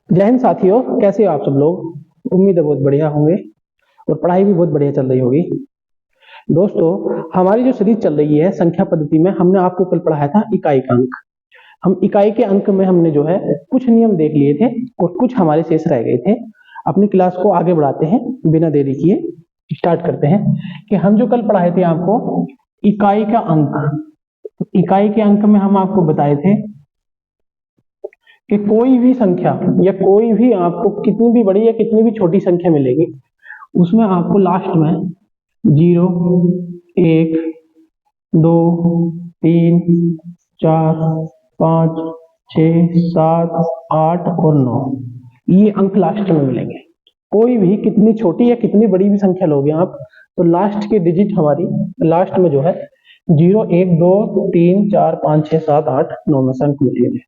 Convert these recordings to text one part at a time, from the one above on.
जय हिंद साथियों, कैसे हो आप सब लोग। उम्मीद है बहुत बढ़िया होंगे और पढ़ाई भी बहुत बढ़िया चल रही होगी। दोस्तों, हमारी जो सीरीज चल रही है संख्या पद्धति में, हमने आपको कल पढ़ाया था इकाई का अंक। हम इकाई के अंक में हमने जो है कुछ नियम देख लिए थे और कुछ हमारे शेष रह गए थे। अपनी क्लास को आगे बढ़ाते हैं, बिना देरी किए स्टार्ट करते हैं कि हम जो कल पढ़ाए थे आपको इकाई का अंक। इकाई के अंक में हम आपको बताए थे कि कोई भी संख्या या कोई भी आपको कितनी भी बड़ी या कितनी भी छोटी संख्या मिलेगी, उसमें आपको लास्ट में 0, 1, 2, 3, 4, 5, 6, 7, 8 और 9 ये अंक लास्ट में मिलेंगे। कोई भी कितनी छोटी या कितनी बड़ी भी संख्या लोगे आप, तो लास्ट के डिजिट हमारी लास्ट में जो है 0, 1, 2, 3, 4, 5, 6, 7, 8, 9 में से अंक मिलेंगे।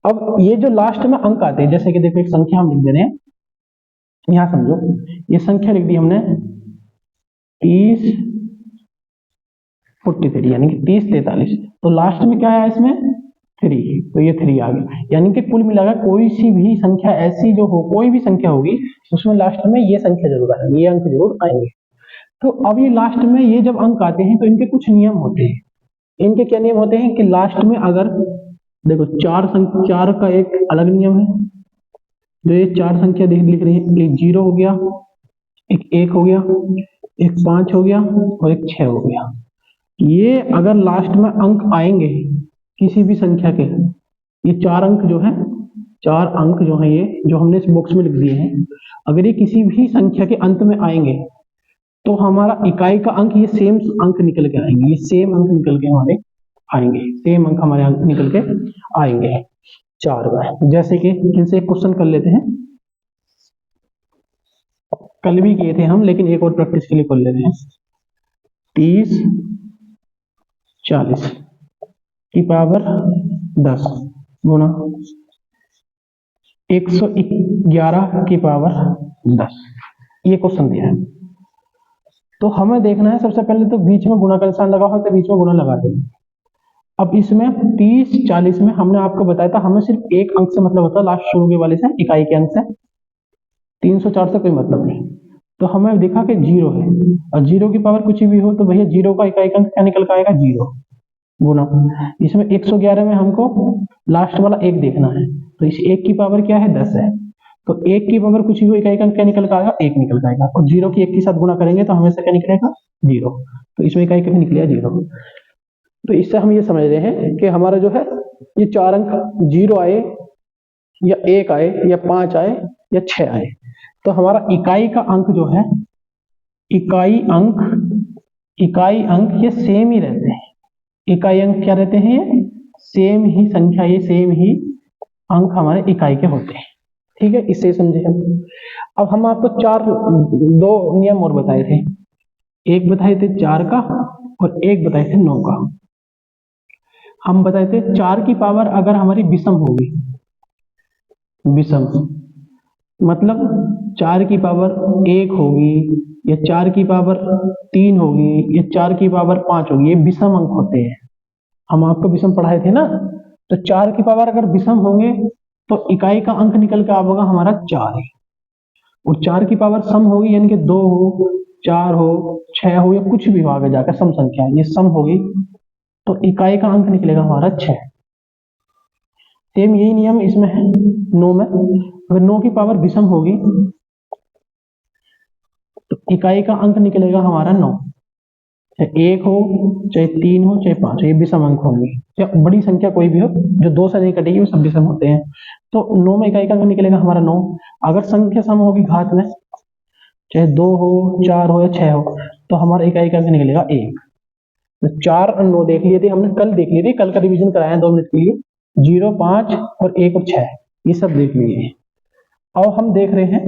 अब ये जो लास्ट में अंक आते हैं, जैसे कि देखो एक संख्या हम लिख दे रहे हैं, यहां समझो ये संख्या लिख दी हमने 30, 43 यानी कि 30, 43। तो लास्ट में क्या है इसमें 3, तो ये 3 आ गया। यानी कि कुल मिलाकर कोई सी भी संख्या ऐसी जो हो, कोई भी संख्या होगी उसमें लास्ट में ये संख्या जरूर आएंगे, ये अंक जरूर आएंगे। तो अब ये लास्ट में ये जब अंक आते हैं तो इनके कुछ नियम होते हैं। इनके क्या नियम होते हैं कि लास्ट में अगर देखो चार का एक अलग नियम है। जो ये 4 संख्या लिख रहे हैं, एक 0 हो गया, एक 1 हो गया, एक 5 हो गया और एक 6 हो गया। ये अगर लास्ट में अंक आएंगे किसी भी संख्या के, ये 4 अंक जो है, 4 अंक जो है ये जो हमने इस बॉक्स में लिख दिए हैं, अगर ये किसी भी संख्या के अंत में आएंगे तो हमारा इकाई का अंक ये सेम अंक निकल के आएंगे। ये सेम अंक निकल के हमारे आएंगे, सेम अंक हमारे अंक निकल के आएंगे 4 बार। जैसे कि इनसे एक क्वेश्चन कर लेते हैं, कल भी किए थे हम, लेकिन एक और प्रैक्टिस के लिए कर लेते हैं। 30, 40 की पावर 10 गुणा 111 की पावर 10, ये क्वेश्चन दिया है। तो हमें देखना है सबसे पहले तो बीच में गुणा का निशान लगा हो तो बीच में गुणा लगा देंगे। अब इसमें 30, 40 में हमने आपको बताया था हमें सिर्फ एक अंक से मतलब होता है, लास्ट शुरू के वाले से, इकाई के अंक से। 304 से कोई मतलब नहीं। तो हमें देखा कि 0 है और 0 की पावर कुछ भी हो तो भैया 0 का इकाई का अंक क्या निकल के आएगा 0 गुना। इसमें 111 में हमको लास्ट वाला 1 देखना है, तो इस 1 की पावर क्या है 10 है। तो 1 की पावर कुछ भी हो, इकाई का अंक क्या निकल के आएगा 1 निकल जाएगा। और 0 की 1 के साथ गुणा करेंगे तो हमेशा क्या निकलेगा 0। तो इसमें इकाई का निकलेगा 0। तो इससे हम ये समझ रहे हैं कि हमारा जो है ये 4 अंक 0 आए या 1 आए या 5 आए या 6 आए, तो हमारा इकाई का अंक जो है, इकाई अंक ये सेम ही रहते हैं। इकाई अंक क्या रहते हैं, ये सेम ही संख्या, ये सेम ही अंक हमारे इकाई के होते हैं। ठीक है, इससे समझे हम। अब हम आपको 2 नियम और बताए थे। एक बताए थे 4 का और एक बताए थे 9 का। हम बताए थे 4 की पावर अगर हमारी विषम होगी, विषम मतलब 4 की पावर 1 होगी या 4 की पावर 3 होगी या 4 की पावर 5 होगी, ये विषम अंक होते हैं। हम आपको विषम पढ़ाए थे ना। तो 4 की पावर अगर विषम होंगे तो इकाई का अंक निकल के आएगा हमारा 4 है। और 4 की पावर सम होगी, यानी कि 2 हो, 4 हो, 6 हो या कुछ भी हो आगे जाकर सम संख्या, ये सम होगी तो इकाई का अंक निकलेगा हमारा 6। सेम यही नियम इसमें है 9 में। अगर 9 की पावर विषम होगी तो इकाई का अंक निकलेगा हमारा 9। चाहे 1 हो, चाहे 3 हो, चाहे 5 हो, ये विषम अंक होंगे। चाहे बड़ी संख्या कोई भी हो जो 2 से नहीं कटेगी वो सब विषम होते हैं। तो 9 में इकाई का अंक निकलेगा हमारा 9। अगर संख्या सम होगी घात में, चाहे 2 हो, 4 हो या 6 हो, तो हमारा इकाई का अंक निकलेगा 1। तो 4 और 9 देख लिए थे हमने, कल देख लिए थे, कल का रिवीजन कराया 2 मिनट के लिए। 0, 5 और 1 और 6 ये सब देख लिए। अब हम देख रहे हैं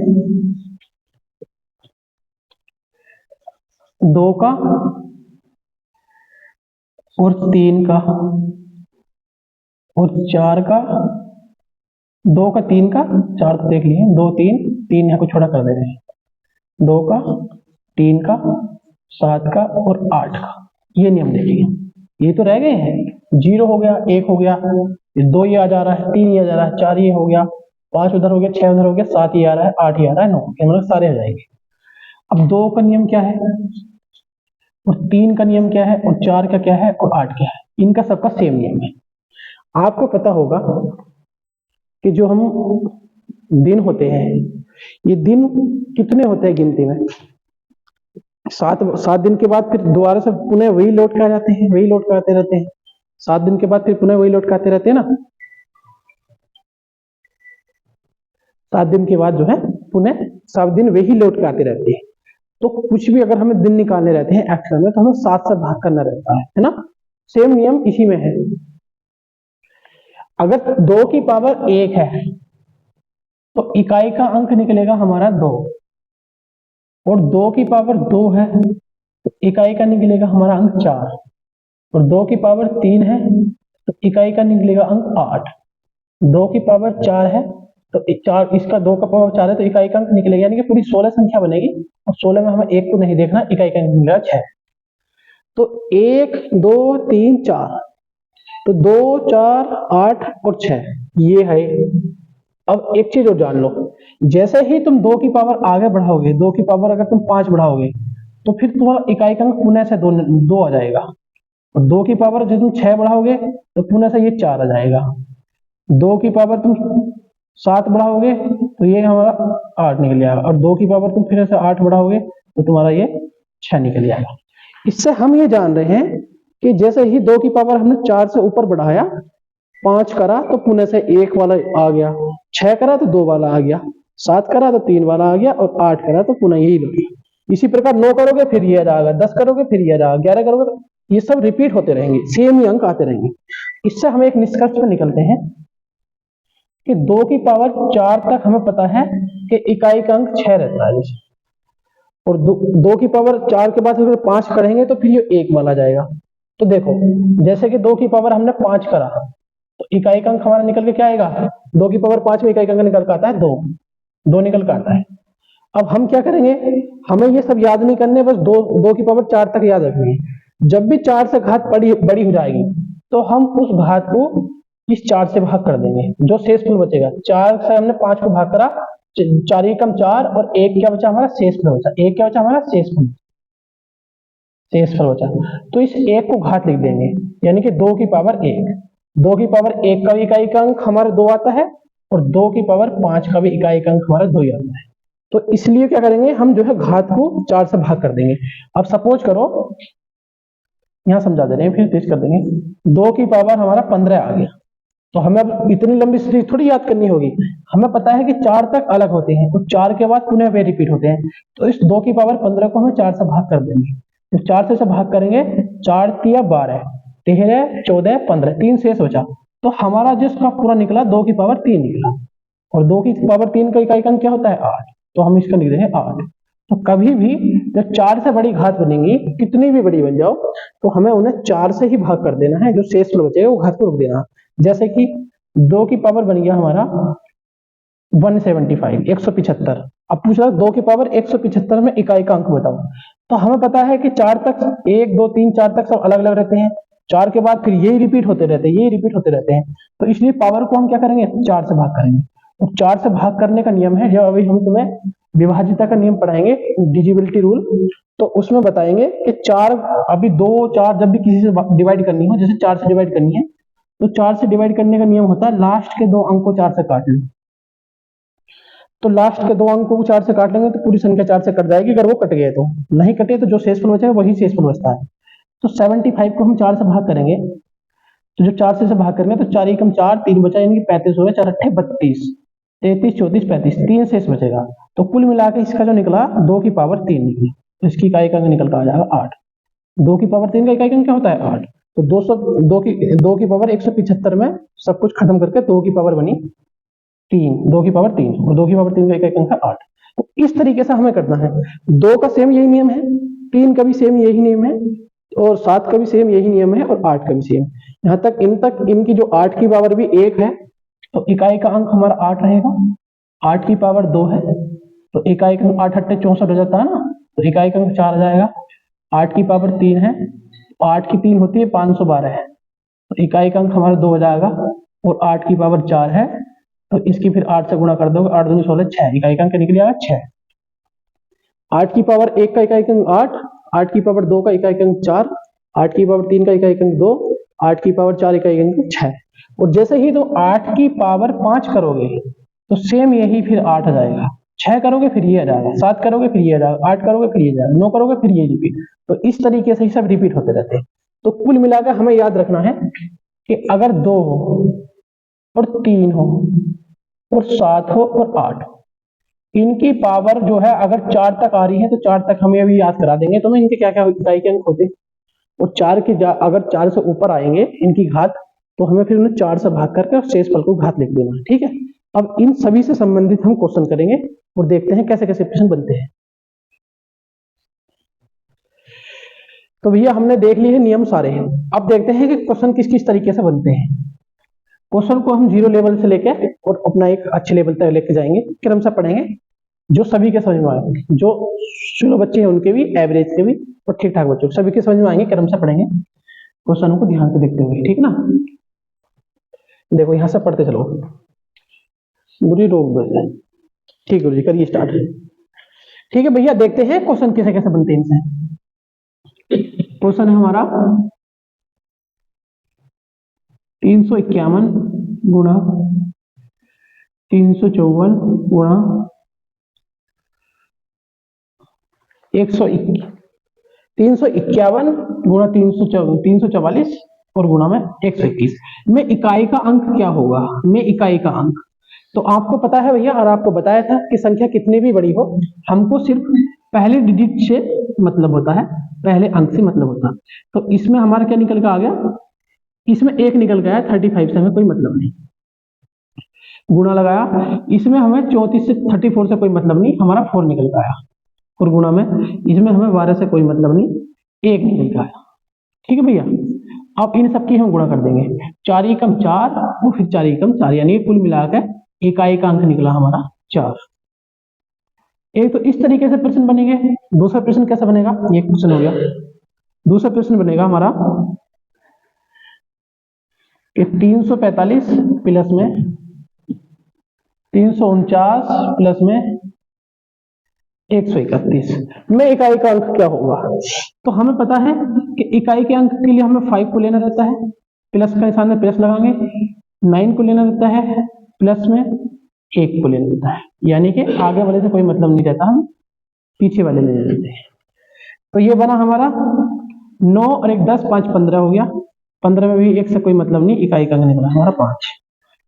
2 का और 3 का और 4 का, 2 का 3 का 4 तो देख लिए, 2 3 यहाँ को छोड़ा कर दे रहे हैं। 2 का 3 का 7 का और 8 का, ये नियम देखिए। ये तो रह गए हैं, 0 हो गया, 1 हो गया, 2 ये आ जा रहा है, 3 ये आ जा रहा है, 4 ये हो गया, 5 उधर हो गया, 6 उधर हो गया, 7 ही आ रहा है, 8 ही आ रहा है, 9, मतलब सारे हो जाएंगे। अब 2 का नियम क्या है और 3 का नियम क्या है और 4 का क्या है और 8 क्या है, इनका सबका सेम नियम है। आपको पता होगा कि जो हम दिन होते हैं, ये दिन कितने होते हैं गिनती में, 7 दिन के बाद फिर दोबारा से पुनः वही लौट के आ जाते हैं, वही लौट के आते रहते हैं। 7 दिन के बाद फिर पुनः वही लौट के आते रहते हैं ना। 7 दिन के बाद जो है पुनः 7 दिन वही लौट के आते रहते हैं। तो कुछ भी अगर हमें दिन निकालने रहते हैं एक्सेल में, तो हमें 7 से भाग करना रहता है ना। सेम नियम इसी में है। अगर 2 की पावर 1 है तो इकाई का अंक निकलेगा हमारा 2, और 2 की पावर 2 है तो इकाई का निकलेगा हमारा अंक 4, और 2 की पावर 3 है तो इकाई का निकलेगा अंक 8। 2 की पावर 4 है तो 4, इसका 2 का पावर 4 है तो इकाई का अंक निकलेगा, यानी कि पूरी 16 संख्या बनेगी, और 16 में हमें 1 को नहीं देखना, इकाई का अंक निकलेगा 6। तो 1 2 3 4, तो 2 4 8 और 6 ये है। अब एक चीज और जान लो, जैसे ही तुम 2 की पावर आगे बढ़ाओगे, 2 की पावर अगर तुम 5 बढ़ाओगे तो फिर तुम्हारा इकाई का अंक पुनः से 2 आ जाएगा, और 2 की पावर जब तुम 6 बढ़ाओगे तो पुनः से ये 4 आ जाएगा। 2 की पावर तुम 7 बढ़ाओगे तो ये हमारा 8 निकल जाएगा, और 2 की पावर तुम फिर से 8 बढ़ाओगे तो तुम्हारा ये 6 निकल जाएगा। इससे हम ये जान रहे हैं कि जैसे ही 2 की पावर हमने 4 से ऊपर बढ़ाया, 5 करा तो पुनः से 1 वाला आ गया, 6 करा तो 2 वाला आ गया, 7 करा तो 3 वाला आ गया, और 8 करा तो पुनः यही लगे। इसी प्रकार 9 करोगे फिर ये आ जाएगा, 10 करोगे फिर ये आ जाएगा, 11 करोगे तो ये सब रिपीट होते रहेंगे, सेम ही अंक आते रहेंगे। इससे हम एक निष्कर्ष पर निकलते हैं कि 2 की पावर 4 तक हमें पता है कि इकाई का अंक 6 रहता है, और 2 की पावर 4 के बाद अगर 5 करेंगे तो फिर ये 1 वाला जाएगा। तो देखो, जैसे कि 2 की पावर हमने 5 करा तो इकाई का अंक हमारा निकल के क्या आएगा, 2 की पावर 5 में इकाई का अंक निकल के आता है 2 निकल के आता है। अब हम क्या करेंगे, हमें ये सब याद नहीं करने, बस 2 की पावर 4 तक याद रखनी है। जब भी 4 से घात बड़ी हो जाएगी तो हम उस घात को इस 4 से भाग कर देंगे, जो शेषफल बचेगा। 4 से हमने 5 को भाग करा, 4 ही कम 4, और 1 क्या बचा हमारा, शेषफल बचा। 1 क्या बचा हमारा, शेषफल बचा। तो इस 1 को घात लिख देंगे, यानी कि 2 की पावर 1। 2 की पावर 1 का भी इकाई का अंक हमारा 2 आता है, और 2 की पावर 5 का भी इकाई का अंक हमारा 2 ही आता है। तो इसलिए क्या करेंगे, हम जो है घात को 4 से भाग कर देंगे। अब सपोज करो, यहां समझा दे रहे हैं, फिर तेज कर देंगे। 2 की पावर हमारा 15 आ गया, तो हमें अब इतनी लंबी सीरीज थोड़ी याद करनी होगी। हमें पता है कि 4 तक अलग होते हैं, तो 4 के बाद पुनः वे रिपीट होते हैं। तो इस 2 की पावर 15 को हमें 4 से भाग कर देंगे। तो 4 से भाग करेंगे, 4 तिया 12, 13 14 15, 3 शेष बचा। तो हमारा जिसका पूरा निकला 2 की पावर 3 निकला, और 2 की पावर 3 का इकाई अंक क्या होता है, 8। तो हम इसका लिख देंगे 8। तो कभी भी जब 4 से बड़ी घात बनेंगी, कितनी भी बड़ी बन जाओ, तो हमें उन्हें 4 से ही भाग कर देना है, जो शेषफल बचेगा वो घात को रोक देना। जैसे कि 2 की पावर बन गया हमारा 175, 175। अब पूछ रहा 2 की पावर 175 में इकाई का अंक बताओ। तो हमें पता है कि 4 तक 1 2 3 4 तक सब अलग अलग रहते हैं, 4 के बाद फिर यही रिपीट होते रहते हैं, यही रिपीट होते रहते हैं। तो इसलिए पावर को हम क्या करेंगे, 4 से भाग करेंगे। और 4 से भाग करने का नियम है, जो अभी हम तुम्हें विभाजिता का नियम पढ़ाएंगे, डिविजिबिलिटी रूल, तो उसमें बताएंगे कि 4, अभी 2 4 जब भी किसी से डिवाइड करनी हो, जैसे 4 से डिवाइड करनी है, तो 4 से डिवाइड करने का नियम होता है लास्ट के 2 अंक को 4 से काट लो। तो लास्ट के 2 अंकों को 4 से काट लेंगे तो पूरी संख्या 4 से कट जाएगी, अगर वो कट गए तो। नहीं कटे तो जो शेषफल बचेगा वही शेषफल बचता है। तो 75 को हम 4 से भाग करेंगे, तो जो 4 से भाग करेंगे तो 4 एकम 4, 3 बचा, यानी कि 35 हो गया, 4 अट्ठे 32, 33 34 35, 3 शेष बचेगा। तो कुल मिलाकर इसका जो निकला 2 की पावर 3 निकली, तो इसकी इकाई का अंक निकल कर आ जाएगा 8। 2 की पावर 3 का इकाई अंक क्या होता है, 8। तो 2 की पावर 175 में सब कुछ खत्म करके 2 की पावर बनी 3, 2 की पावर 3, और 2 की पावर 3 का इकाई अंक है 8। तो इस तरीके से हमें करना है। 2 का सेम यही नियम है, 3 का भी सेम यही नियम है, और 7 का भी सेम यही नियम है, और 8 का भी सेम। यहाँ तक इनकी जो 8 की पावर भी 1 है, तो इकाई का अंक हमारा 8 रहेगा। 8 की पावर 2 है, तो इकाई का अंक 8 अट्ठे 64 हो जाता है ना, तो इकाई का अंक 4 आ जाएगा। 8 की पावर 3 है, 8 की 3 होती है 512 है, तो इकाई का अंक हमारा 2 हो जाएगा। और 8 की पावर 4 है, तो इसकी फिर 8 से गुणा कर दोगे, 8 दूनी 16, 6 इकाई अंक निकल आएगा 6। 8 की पावर 1 का इकाई अंक 8, 8 की पावर 2 का इकाई अंक 4, 8 की पावर 3 का इकाई अंक 2, 8 की पावर 4 इकाई अंक 6। और जैसे ही तो 8 की पावर 5 करोगे तो सेम यही फिर 8 आ जाएगा, 6 करोगे फिर ये आ जाएगा, 7 करोगे फिर ये आ जाएगा, 8 करोगे फिर ये आ जाएगा, 9 करोगे फिर ये रिपीट। तो इस तरीके से ही सब रिपीट होते रहते हैं। तो कुल मिलाकर हमें याद रखना है कि अगर 2 हो और 3 हो और 7 हो और 8, इनकी पावर जो है अगर 4 तक आ रही है तो 4 तक हमें अभी याद करा देंगे। तो मैं इनके क्या क्या इकाई के अंक होते, और 4 के अगर 4 से ऊपर आएंगे इनकी घात, तो हमें फिर उन्हें 4 से भाग करके शेष फल को घात लिख देना है। ठीक है, अब इन सभी से संबंधित हम क्वेश्चन करेंगे और देखते हैं कैसे कैसे प्रश्न बनते हैं। तो भैया हमने देख लिए हैं नियम सारे हैं। अब देखते हैं कि क्वेश्चन किस किस तरीके से बनते हैं। क्वेश्चन को हम 0 लेवल से लेके और अपना एक अच्छे लेवल तक लेके जाएंगे, क्रम से पढ़ेंगे जो सभी के समझ में आएंगे, जो स्लो बच्चे हैं उनके भी, एवरेज के भी और ठीक ठाक बच्चों सभी के समझ में आएंगे। क्रम से पढ़ेंगे क्वेश्चनों को ध्यान से देखते हुए, ठीक ना। देखो यहां से पढ़ते चलो, बुरी रोक दो। ठीक है जी, करिए स्टार्ट। ठीक है भैया, देखते हैं क्वेश्चन कैसे कैसे बनते हैं इनसे। क्वेश्चन है हमारा 351 गुणा 354 गुणा 351 गुणा 344 और गुणा में 121 में इकाई का अंक क्या होगा। में इकाई का अंक तो आपको पता है भैया, और आपको बताया था कि संख्या कितनी भी बड़ी हो हमको सिर्फ पहले डिजिट से मतलब होता है, पहले अंक से मतलब होता है। तो इसमें हमारा क्या निकल के आ गया, इसमें 1 निकल गया है, 35 से हमें कोई मतलब नहीं। गुणा लगाया, इसमें हमें 34 से 34 से कोई मतलब नहीं, हमारा 4 निकल के आया। और गुणा में इसमें हमें 12 से कोई मतलब नहीं, 1 निकल के आया। ठीक है भैया, अब इन सबकी हम गुणा कर देंगे, 4 एकम 4 और फिर 4 एकम 4, यानी कुल मिलाकर इकाई का अंक निकला हमारा 4। एक तो इस तरीके से प्रश्न बनेंगे। दूसरा प्रश्न कैसे बनेगा, ये क्वेश्चन हो गया। दूसरा प्रश्न बनेगा हमारा कि 345 प्लस में 349 प्लस में 131 में इकाई का अंक क्या होगा। तो हमें पता है कि इकाई के अंक के लिए हमें 5 को लेना रहता है, प्लस का निशान में प्लस लगाएंगे, 9 को लेना रहता है, प्लस में 1 को लेना रहता है, यानी कि आगे वाले से कोई मतलब नहीं रहता, हम पीछे वाले ले लेते हैं। तो ये बना हमारा 9 और 1 10, 5 15 हो गया। 15 में भी 1 से कोई मतलब नहीं, इकाई का अंक निकला हमारा 5।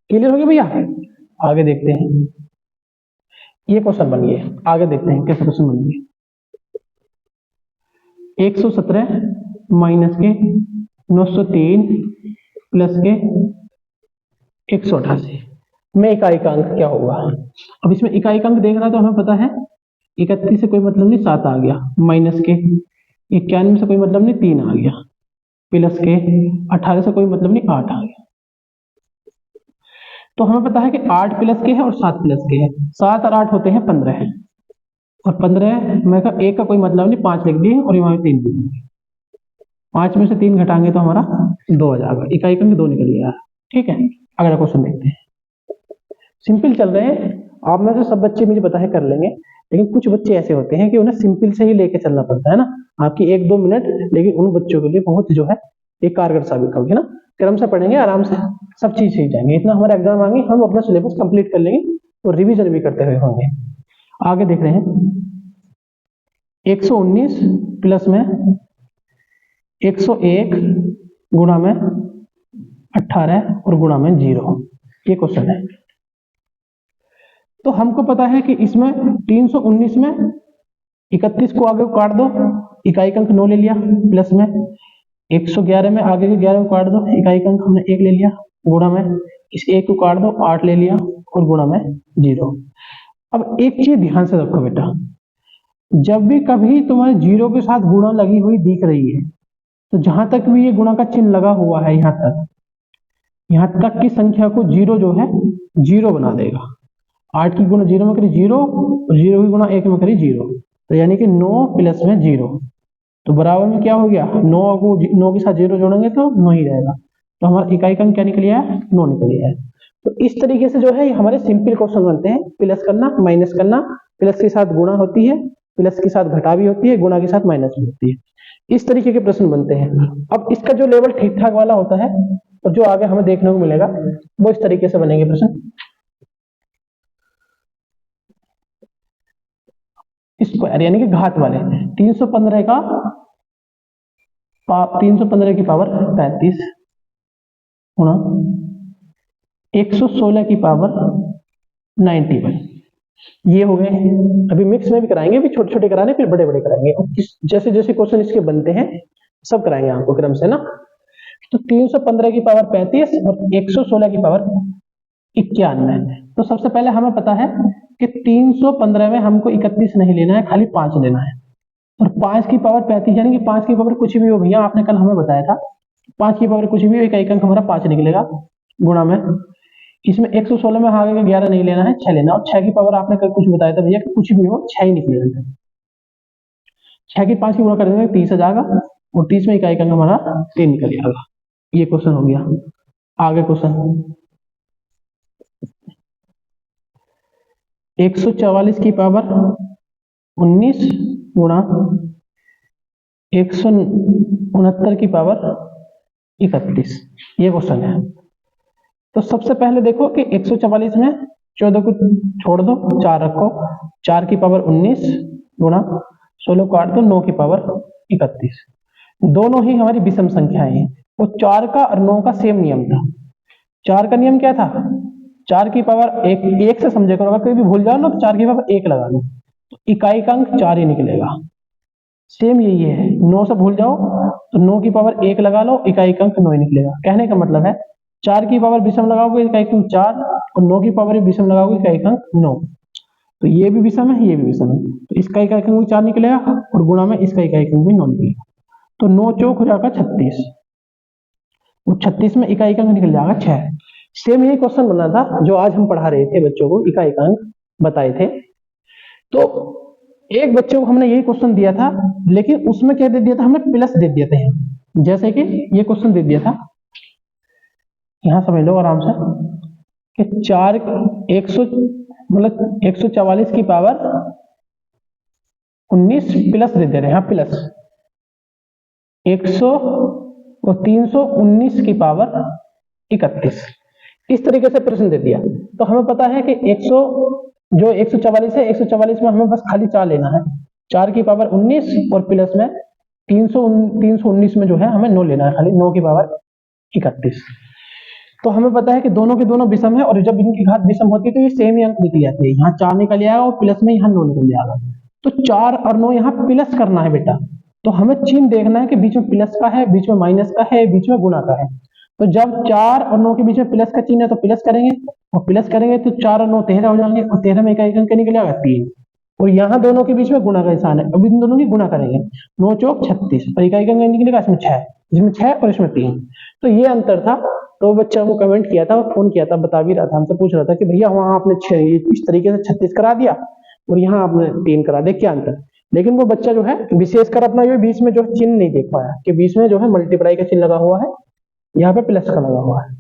क्लियर हो गया भैया, आगे देखते हैं। ये क्वेश्चन बन गया, आगे देखते हैं कैसे क्वेश्चन बन गया। 117 माइनस के 903 प्लस के 188 में इकाई का अंक क्या होगा। अब इसमें इकाई का अंक देखना तो हमें पता है 31 से कोई मतलब नहीं, 7 आ गया, माइनस के 91 से कोई मतलब नहीं, 3 आ गया, प्लस के 18 से कोई मतलब नहीं, 8 आ गया। तो हमें पता है कि 8 प्लस के है और 7 प्लस के है, 7 और 8 होते हैं 15 है, और 15 में का 1 का कोई मतलब नहीं, 5 लिख दिए और यहाँ 3 लिख दिए। 5 में से 3 घटाएंगे तो हमारा 2 आ जाएगा, इकाई का अंक 2 निकल गया। ठीक है, अगला क्वेश्चन देखते हैं। सिंपल चल रहे हैं, आप में से सब बच्चे मुझे पता है कर लेंगे, लेकिन कुछ बच्चे ऐसे होते हैं कि उन्हें सिंपल से ही लेके चलना पड़ता है ना, आपकी 1-2 मिनट, लेकिन उन बच्चों के लिए बहुत जो है एक कारगर साबित होगी ना। क्रम से पढ़ेंगे, आराम से सब चीज सीख जाएंगे, इतना हमारे एग्जाम आएंगे, हम अपना सिलेबस कंप्लीट कर लेंगे और रिवीजन भी करते हुए होंगे। आगे देख रहे हैं 119 प्लस में 101 गुणा में 18 और गुणा में 0, ये क्वेश्चन है। तो हमको पता है कि इसमें 319 में 31 को आगे काट दो, इकाई का अंक 9 ले लिया, प्लस में 111 में आगे के 11 को काट दो, इकाई का अंक हमने 1 ले लिया, गुणा में इस 1 को काट दो, 8 ले लिया और गुणा में 0। अब एक चीज ध्यान से रखो बेटा, जब भी कभी तुम्हारे 0 के साथ गुणा लगी हुई दिख रही है, तो जहां तक भी ये गुणा का चिन्ह लगा हुआ है यहां तक की संख्या को 0 जो है 0 बना देगा। 8 की गुणा 0 में करी 0 और 0 की गुणा 1 में करी 0, तो यानी कि 9 प्लस में 0, तो बराबर में क्या हो गया, 9 के साथ 0 जोड़ेंगे तो 9 ही रहेगा। तो हमारा इकाई का अंक क्या निकल आया, 9 निकल आया है। तो इस तरीके से जो है हमारे सिंपल क्वेश्चन बनते हैं, प्लस करना माइनस करना, प्लस के साथ गुणा होती है, प्लस के साथ घटा भी होती है, गुणा के साथ माइनस भी होती है, इस तरीके के प्रश्न बनते हैं। अब इसका जो लेवल ठीक ठाक वाला होता है और जो आगे हमें देखने को मिलेगा वो इस तरीके से बनेंगे प्रश्न। स्क्वायर यानी कि घात वाले, 315 का 315 की पावर 35 गुणा 116 की पावर 91, ये हो गए। अभी मिक्स में भी कराएंगे, अभी छोटे छोटे कराने फिर बड़े बड़े कराएंगे, जैसे जैसे क्वेश्चन इसके बनते हैं सब कराएंगे आपको क्रम से ना। तो 315 की पावर 35 और 116 की पावर 91। तो सबसे पहले हमें पता है कि 315 में हमको 31 नहीं लेना है, खाली 5 लेना है, और 5 की पावर 35 यानी कि 5 की पावर कुछ भी हो भैया, आपने कल हमें बताया था 5 की पावर कुछ भी हो, एक अंक हमारा 5 निकलेगा, गुणा में इसमें 116 में आगे का 11 नहीं लेना है, 6 लेना, और 6 की पावर आपने कल कुछ बताया था भैया कि कुछ भी हो 6 ही निकलेगा, 6 की 5 की गुणा कर देंगे 30 आ जाएगा, और 30 में इकाई का अंक हमारा 3 निकल जाएगा। ये क्वेश्चन हो गया। आगे क्वेश्चन 144 की पावर 19 गुणा 169 की पावर 31, ये क्वेश्चन है। तो सबसे पहले देखो कि 144 में 14 को छोड़ दो, 4 रखो, 4 की पावर 19 गुणा 16 को काट दो, 9 की पावर 31, दोनों ही हमारी विषम संख्याएं हैं। वो 4 का और 9 का सेम नियम था। 4 का नियम क्या था, 4 की पावर एक से समझे करो, अगर कोई भी भूल जाओ ना तो 4 की पावर 1 लगा लो, तो इकाई का अंक 4 ही निकलेगा। सेम यही है, 9 से भूल जाओ तो 9 की पावर 1 लगा लो, इकाई का अंक 9 ही निकलेगा। कहने का मतलब है 4 की पावर विषम लगाओगे इकाई का अंक 4, और 9 की पावर विषम लगाओगे इकाई का अंक 9, तो ये भी विषम है ये भी विषम है, तो इसका इकाई का अंक 4 निकलेगा, और गुणा में इसका इकाई का अंक भी 9 निकलेगा, तो 9 चौक हो जाएगा 36, और 36 में इकाई का अंक निकल जाएगा 6। सेम यही क्वेश्चन बना था जो आज हम पढ़ा रहे थे बच्चों को, इकाई का अंक बताए थे। तो एक बच्चे को हमने यही क्वेश्चन दिया था, लेकिन उसमें क्या दे दिया था, हमें प्लस दे दिए थे, जैसे कि ये क्वेश्चन दे दिया था, यहां समझ लो आराम से कि 4 100 मतलब 144 की पावर 19 प्लस दे दे रहे हैं, हाँ प्लस 100 और 319 की पावर 31, इस तरीके से प्रश्न दे दिया। तो हमें पता है कि 100 जो 144 है, 144 में हमें बस खाली 4 लेना है, 4 की पावर 19 और प्लस में 319 में जो है हमें 9 लेना है, खाली 9 की पावर 31। तो हमें पता है कि दोनों के दोनों विषम है, और जब इनकी घात विषम होती है तो ये सेम ही अंक निकल जाते हैं, यहाँ 4 निकल जाएगा और प्लस में यहाँ 9 निकल जाएगा। तो 4 और 9 यहाँ प्लस करना है बेटा, तो हमें चिन्ह देखना है कि बीच में प्लस का है, बीच में माइनस का है, बीच में गुणा का है। तो जब 4 और 9 के बीच में प्लस का चिन्ह है तो प्लस करेंगे, और प्लस करेंगे तो 4 और 9 13 हो जाएंगे, और 13 में इकाई अंक निकल जाएगा 3, और यहाँ दोनों के बीच में गुणा का निशान है, अब इन दोनों की गुणा करेंगे, 9 चौक 36, और इकाई अंक निकलेगा इसमें 6, इसमें 6 और इसमें 3, तो ये अंतर था। तो बच्चा को कमेंट किया था और फोन किया था, बता भी रहा था, हमसे पूछ रहा था कि भैया वहां आपने इस तरीके से 36 करा दिया और यहाँ आपने 3 करा दिया, क्या अंतर। लेकिन वो बच्चा जो है विशेषकर अपना जो बीच में जो चिन्ह नहीं देख पाया कि बीच में जो है मल्टीप्लाई का चिन्ह लगा हुआ है, यहाँ पे प्लस का लगा हुआ है।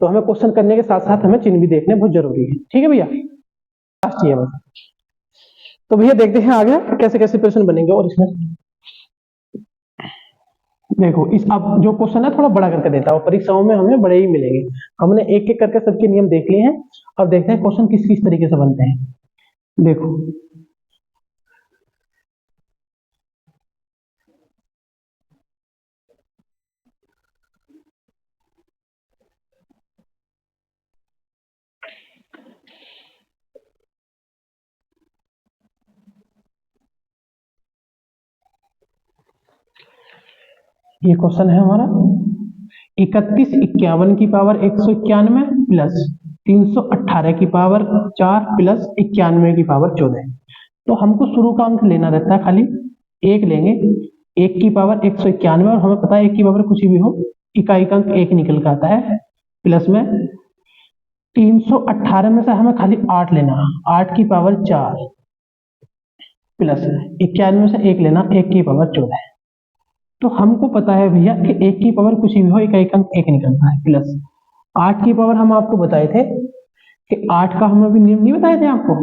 तो हमें क्वेश्चन करने के साथ साथ हमें चिन्ह भी देखने बहुत जरूरी है, ठीक है भैया। लास्ट ये बस। तो भैया देखते हैं आगे कैसे कैसे प्रश्न बनेंगे, और इसमें देखो इस अब जो क्वेश्चन है थोड़ा बड़ा करके देता है, परीक्षाओं में हमें बड़े ही मिलेंगे। हमने एक एक करके सबके नियम देख लिए हैं, अब देखते हैं क्वेश्चन किस किस तरीके से बनते हैं। देखो ये क्वेश्चन है हमारा 31 51 की पावर 191 प्लस 318 की पावर 4 प्लस 91 की पावर 14। तो हमको शुरू का अंक लेना रहता है, खाली 1 लेंगे, 1 की पावर 191, और हमें पता है 1 की पावर कुछ भी हो इकाई का अंक 1 निकल कर आता है, प्लस में 318 में से हमें खाली 8 लेना, 8 की पावर 4 प्लस 91 में से 1 लेना, 1 की पावर 14। तो हमको पता है भैया कि 1 की पावर कुछ भी हो इकाई का अंक 1 निकलता है, प्लस 8 की पावर हम आपको बताए थे कि 8 का हम अभी नियम नहीं बताए थे आपको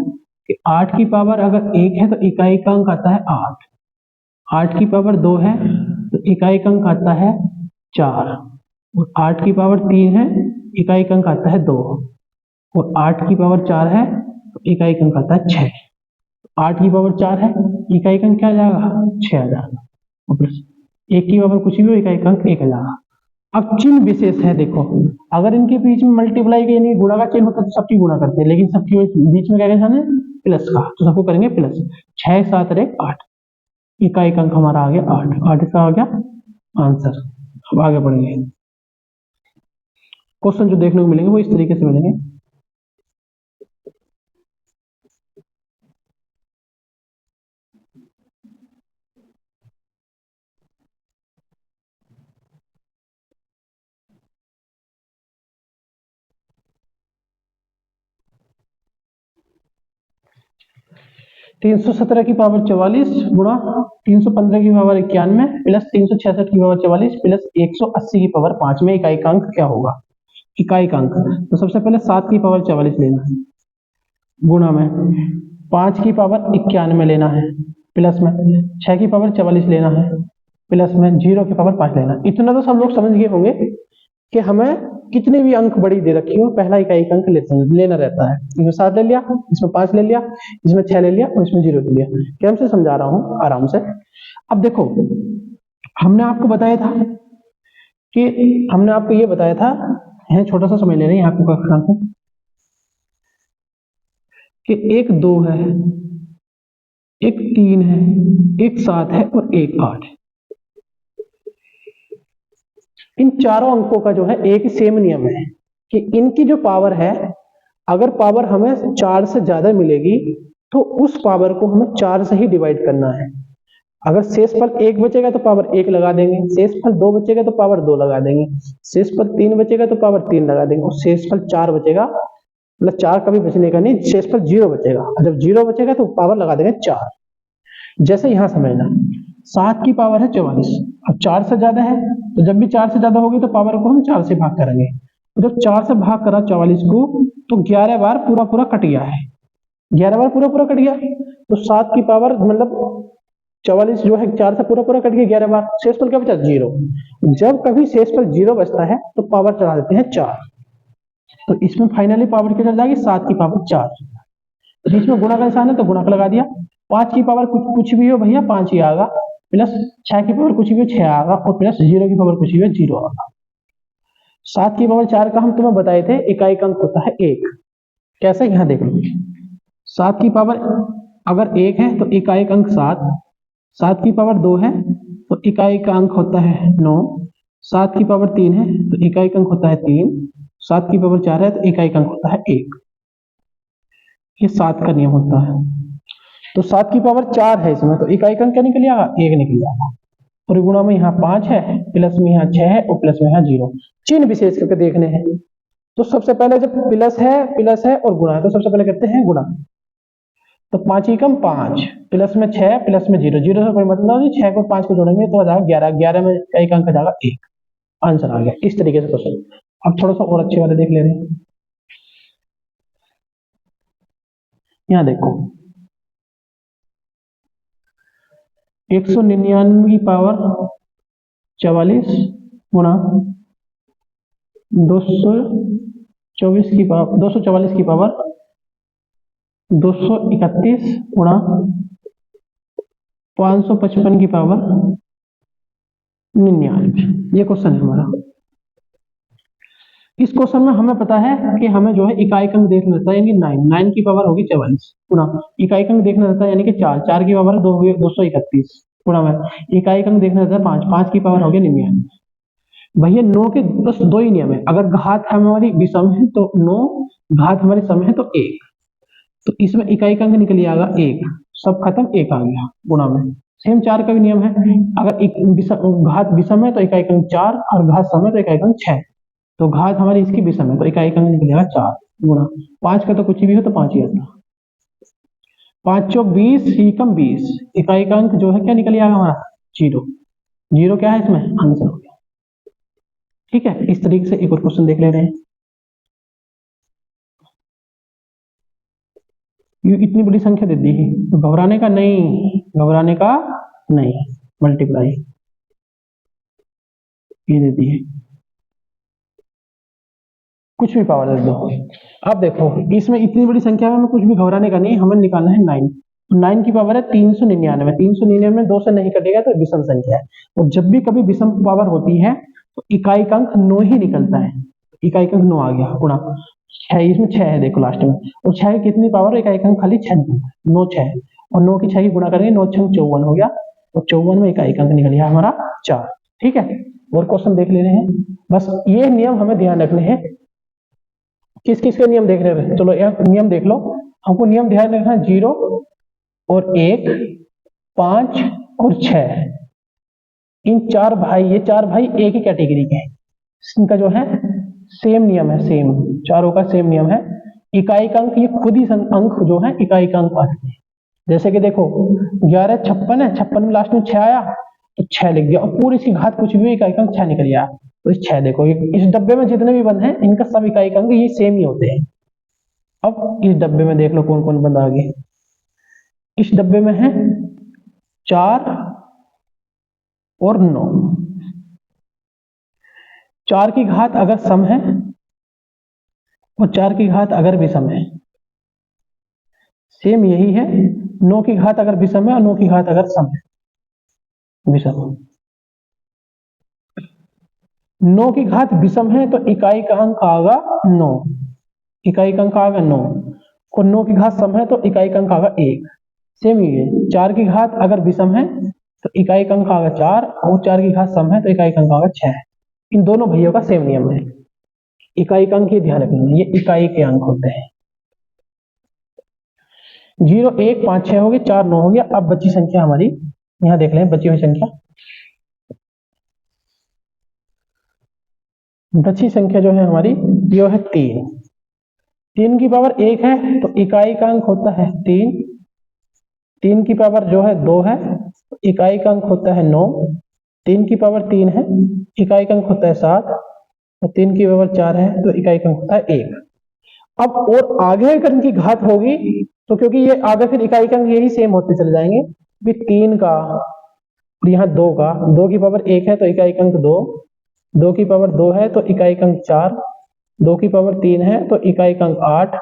कि 8 की पावर अगर 1 है तो इकाई का अंक आता है 8, 8 की पावर 2 है तो इकाई का अंक आता है 4, और 8 की पावर 3 है इकाई का अंक आता है 2, और 8 की पावर 4 है तो इकाई का अंक आता है 6। 8 की पावर 4 है, इकाई का अंक क्या आ जाएगा 6 आ जाएगा, और प्लस 1 की पावर कुछ भी हो इकाई का अंक 1 आ जाएगा। अब चिन्ह विशेष है, देखो अगर इनके बीच में मल्टीप्लाई के यानी गुणा का चिन्ह होता है तो सबकी गुणा करते हैं, लेकिन सबके बीच में क्या कहना है प्लस का, तो सबको करेंगे प्लस। 6 7 और 1 8, इकाई का अंक हमारा आ गया 8, 8 इसका आ गया आंसर। अब आगे बढ़ेंगे, क्वेश्चन जो देखने को मिलेंगे वो इस तरीके से मिलेंगे। तीन सौ 17 की पावर 44 गुणा 315 की पावर 91 प्लस 366 की पावर 44 प्लस 180 की पावर 5 में इकाई का अंक क्या होगा? इकाई का अंक तो सबसे पहले 7 की पावर 44 लेना है, गुणा में 5 की पावर 91 लेना है, प्लस में 6 की पावर 44 लेना है, प्लस में 0 की पावर 5 लेना है। इतना तो सब लोग समझ गए होंगे कि हमें कितने भी अंक बड़ी दे रखी हो पहला इकाई का अंक लेना रहता है। इसमें 7 ले लिया, इसमें 5 ले लिया, इसमें 6 ले लिया और इसमें 0 ले लिया। क्या हमसे समझा रहा हूं आराम से। अब देखो हमने आपको बताया था कि हमने आपको ये बताया था, है छोटा सा समझ ले रहे हैं आपको कि एक 2 है, एक 3 है, एक 7 है और एक 8 है। इन चारों अंकों का जो है एक सेम नियम है कि इनकी जो पावर है, अगर पावर हमें 4 से ज्यादा मिलेगी तो उस पावर को हमें 4 से ही डिवाइड करना है। अगर शेषफल 1 बचेगा तो पावर 1 लगा देंगे, शेषफल 2 बचेगा तो पावर 2 लगा देंगे, शेषफल 3 बचेगा तो पावर 3 लगा देंगे, और शेषफल 4 बचेगा, मतलब 4 कभी बचने का नहीं, शेषफल 0 बचेगा, जब 0 बचेगा तो पावर लगा देंगे 4। जैसे यहां समझना 7 की पावर है 44, अब 4 से ज्यादा है तो जब भी 4 से ज्यादा होगी तो पावर को हम 4 से भाग करेंगे, तो जब 4 से भाग करा 44 को तो 11 बार पूरा पूरा कट गया है, 11 बार पूरा पूरा कट गया, तो 7 की पावर मतलब 44 जो है 4 से पूरा पूरा कट गया 11 बार, शेषफल क्या बचा 0। जब कभी शेषफल 0 बचता है तो पावर चढ़ा देते हैं 4, तो इसमें फाइनली पावर क्या चल जाएगी 7 की पावर 4। बीच में गुणा का निशान है तो गुणा का लगा दिया, 5 की पावर कुछ भी हो भैया 5 ही आएगा, प्लस 6 की पावर कुछ भी हो 6 आएगा, और प्लस 0 की पावर कुछ भी हो 0 आएगा। 7 की पावर 4 का हम तुम्हें बताए थे इकाई का अंक होता है 1। कैसे यहां देख लो, 7 की पावर अगर 1 है तो इकाई का अंक 7, 7 की पावर 2 है तो इकाई का अंक होता है 9, 7 की पावर 3 है तो इकाई का अंक होता है 3, 7 की पावर 4 है तो इकाई का अंक होता है 1। ये 7 का नियम होता है। तो 7 की पावर 4 है इसमें तो इकाई का अंक क्या निकल आएगा 1 निकल जाएगा, और गुणा में यहाँ 5 है, प्लस में यहाँ 6 है और प्लस में यहाँ 0। चिन्ह विशेष करके देखने हैं, तो सबसे पहले जब प्लस है और गुणा है तो सबसे पहले करते हैं गुणा, तो 5 ही कम 5, प्लस में 6 प्लस में 0, 0 से कोई मतलब नहीं, 6 को 5 को जोड़ेंगे तो आ जाएगा 11, 11 में एक अंक आ जाएगा 1, आंसर आ गया। इस तरीके से क्वेश्चन। अब थोड़ा सा और अच्छे वाले देख ले रहे हैं, यहाँ देखो 199 की पावर 44 गुणा 244 की पावर 231 गुणा 555 की पावर 99, ये क्वेश्चन है हमारा। इस क्वेश्चन में हमें पता है कि हमें जो है इकाई अंक देखना रहता है, यानी 9 की पावर होगी 44 गुणा इकाई अंक देखना रहता है यानी कि 4 की पावर 231 गुणा में इकाई अंक देखना रहता है 5 की पावर होगी 99। भैया 9 के बस 2 ही नियम है, अगर घात हमारी विषम है तो 9, घात हमारी सम है तो 1, तो इसमें इकाई अंक निकल आएगा 1, सब खत्म 1 आ गया गुणा में। सेम 4 का भी नियम है, अगर घात विषम है तो इकाई अंक 4 और घात सम है तो इकाई अंक 6, तो घात हमारी इसकी विषम है तो इकाई अंक निकलेगा 4 गुणा 5 का तो कुछ भी हो तो 5 ही आता, 5 चौक 20 ही कम 20, इकाई का अंक जो है क्या निकल आएगा हमारा 0, 0 क्या है इसमें आंसर हो गया। ठीक है, इस तरीके से एक और क्वेश्चन देख ले रहे हैं। ये इतनी बड़ी संख्या दे दी, तो घबराने का नहीं, घबराने का नहीं, मल्टीप्लाई ये दे दी है, कुछ भी पावर दे दो। अब देखो इसमें इतनी बड़ी संख्या में हमें कुछ भी घबराने का नहीं, हमें निकालना है 9। 9 की पावर है 399, 399 2 से नहीं कटेगा तो विषम संख्या है, और जब भी कभी विषम पावर होती है तो इकाई का अंक 9 ही निकलता है। इकाई का अंक 9 आ गया, गुणा 6, इसमें 6 है देखो लास्ट में, और 6 की कितनी पावर, इकाई का अंक खाली 6 निकलता है, 9 6, और 9 की 6 की गुणा करेंगे, 9 6 54 हो गया, और 54 में इकाई का अंक निकल गया हमारा 4। ठीक है, और क्वेश्चन देख ले रहे हैं, बस ये नियम हमें ध्यान रखने हैं। किस किस के नियम देख रहे हैं, चलो एक नियम देख लो, हमको नियम ध्यान रखना है 0 और 1, 5 और 6, इन 4 भाई, ये 4 भाई एक ही कैटेगरी के हैं, इनका जो है सेम नियम है, सेम, चारों का सेम नियम है। इकाई का अंक ये खुद ही अंक जो है इकाई का अंक आते हैं, जैसे कि देखो 11 56 है, 56 में लास्ट में 6 आया तो 6 लिख दिया, और पूरी इसकी घात कुछ भी इकाई का अंक 6 निकल गया, तो इस 6 देखो इस डब्बे में जितने भी बंद हैं इनका सब इकाई का अंक ये सेम ही होते हैं। अब इस डब्बे में देख लो कौन कौन बंद आ गए, इस डब्बे में है 4 और 9, 4 की घात अगर सम है और 4 की घात अगर विषम है, सेम यही है, 9 की घात अगर विषम है और 9 की घात अगर सम है, विषम, 9 की घात विषम है तो इकाई का अंक आएगा 9, इकाई का अंक आएगा 9, और 9 की घात सम है तो इकाई का अंक आएगा 1। सेम ही है, 4 की घात अगर विषम है तो इकाई का अंक आएगा 4, और 4 की घात सम है तो इकाई का अंक आएगा 6। इन दोनों भैयों का सेम नियम है। इकाई का अंक ये ध्यान रखना, ये इकाई के अंक होते हैं। 0 1 5 6 हो गए, 4 9 हो गया। अब बची संख्या हमारी यहां देख लें, बची हुई संख्या, बची संख्या जो है हमारी ये है 3। 3 की पावर 1 है तो इकाई का अंक होता है 3, 3 की पावर जो है 2 है तो इकाई का अंक होता है 9, 3 की पावर 3 है, इकाई का अंक होता है 7, और 3 की पावर 4 है तो इकाई का अंक होता है 1। अब और आगे अगर इनकी घात होगी तो क्योंकि ये आगे फिर इकाई का अंक यही सेम होते चले जाएंगे, भी 3 का और यहाँ 2 का, 2 की पावर 1 है तो इकाई का अंक 2, 2 की पावर 2 है तो इकाई का अंक 4, 2 की पावर 3 है तो इकाई का अंक 8,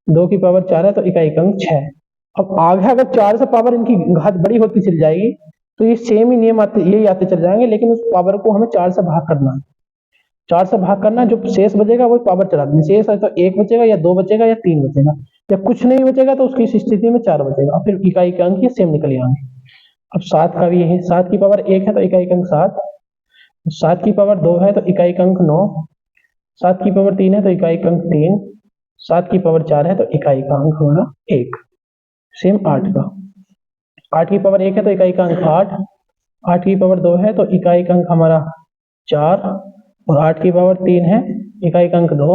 2 की पावर 4 है तो इकाई का अंक 6। अब आगे अगर 4 से पावर इनकी घात बड़ी होती चली जाएगी तो ये सेम ही नियम आते, यही आते चल जाएंगे, लेकिन उस पावर को हमें 4 से भाग करना है, 4 से भाग करना, जो शेष बचेगा वो पावर चढ़ा देनी, शेष है तो 1 बचेगा या 2 बचेगा या 3 बचेगा, या कुछ नहीं बचेगा तो उसकी स्थिति में 4 बचेगा, फिर इकाई के अंक ये सेम निकल आएंगे। अब 7 का भी है, 7 की पावर 1 है तो इकाई का अंक 7, 7 की पावर 2 है तो इकाई का अंक 9, 7 की पावर 3 है तो इकाई का अंक 3, 7 की पावर 4 है तो इकाई का अंक हमारा 1, सेम 8 का, 8 की पावर 1 है तो इकाई का अंक 8, 8 की पावर 2 है तो इकाई का अंक हमारा 4, और 8 की पावर 3 है, इकाई का अंक 2,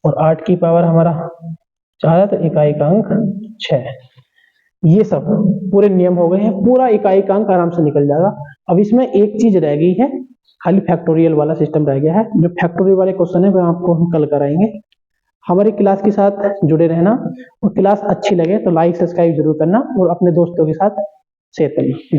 और 8 की पावर हमारा 4 है तो इकाई का अंक 6। ये सब पूरे नियम हो गए हैं, पूरा इकाई का अंक आराम से निकल जाएगा। अब इसमें एक चीज रह गई है, खाली फैक्टोरियल वाला सिस्टम रह गया है। जो फैक्टोरियल वाले क्वेश्चन है वो आपको हम कल कराएंगे। हमारी क्लास के साथ जुड़े रहना, और क्लास अच्छी लगे तो लाइक सब्सक्राइब जरूर करना और अपने दोस्तों के साथ शेयर करना।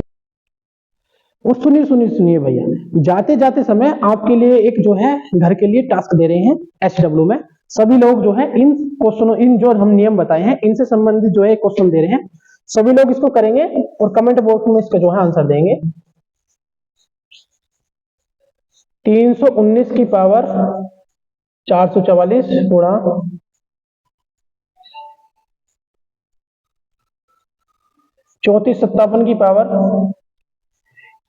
और सुनिए सुनिए सुनिए भैया, जाते जाते समय आपके लिए एक जो है घर के लिए टास्क दे रहे हैं SW में। सभी लोग जो है इन क्वेश्चनों, इन जो हम नियम बताए हैं इनसे संबंधित जो है क्वेश्चन दे रहे हैं, सभी लोग इसको करेंगे और कमेंट बॉक्स में इसका जो है आंसर देंगे। 319 की पावर 444 गुणा 3457 की पावर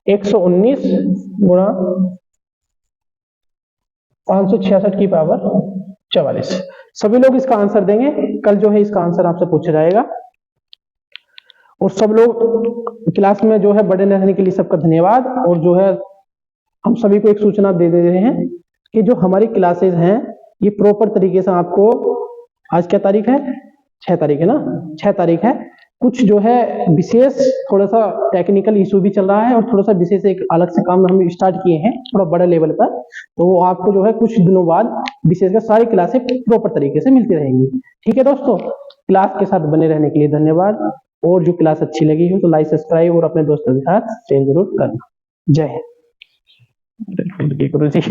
119 गुणा 566 की पावर 44। सभी लोग इसका आंसर देंगे, कल जो है इसका आंसर आपसे पूछा जाएगा। और सब लोग क्लास में जो है बड़े रहने के लिए सबका धन्यवाद। और जो है हम सभी को एक सूचना दे रहे हैं कि जो हमारी क्लासेस हैं ये प्रॉपर तरीके से आपको, आज क्या तारीख है, 6 तारीख है ना, 6 तारीख है। कुछ जो है विशेष थोड़ा सा टेक्निकल इशू भी चल रहा है और थोड़ा सा विशेष एक अलग से काम हम स्टार्ट किए हैं थोड़ा बड़ा लेवल पर, तो वो आपको जो है कुछ दिनों बाद विशेष सारी क्लासें प्रॉपर तरीके से मिलती रहेंगी। ठीक है दोस्तों, क्लास के साथ बने रहने के लिए धन्यवाद। और जो क्लास अच्छी लगी हो तो लाइक, सब्सक्राइब और अपने दोस्तों के साथ शेयर जरूर करना। जय हिंद गुरु जी।